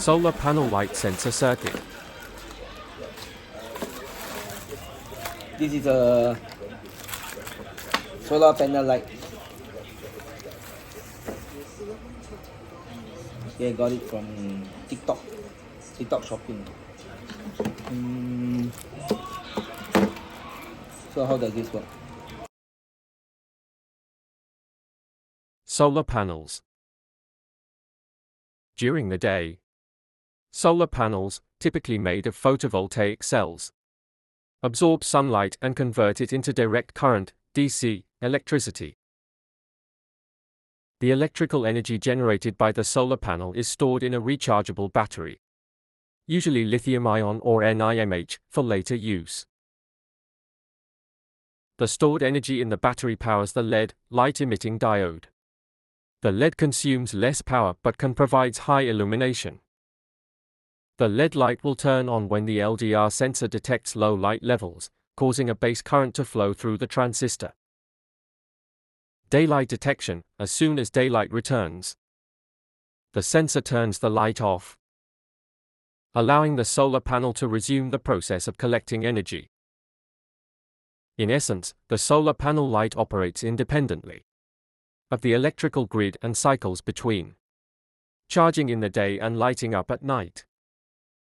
Solar panel light sensor circuit. This is a solar panel light. I got it from TikTok shopping. So how does this work? Solar panels. During the day, solar panels, typically made of photovoltaic cells, absorb sunlight and convert it into direct current, DC, electricity. The electrical energy generated by the solar panel is stored in a rechargeable battery, usually lithium-ion or NiMH, for later use. The stored energy in the battery powers the LED, light-emitting diode. The LED consumes less power but can provide high illumination. The LED light will turn on when the LDR sensor detects low light levels, causing a base current to flow through the transistor. Daylight detection. As soon as daylight returns, the sensor turns the light off, allowing the solar panel to resume the process of collecting energy. In essence, the solar panel light operates independently of the electrical grid and cycles between charging in the day and lighting up at night.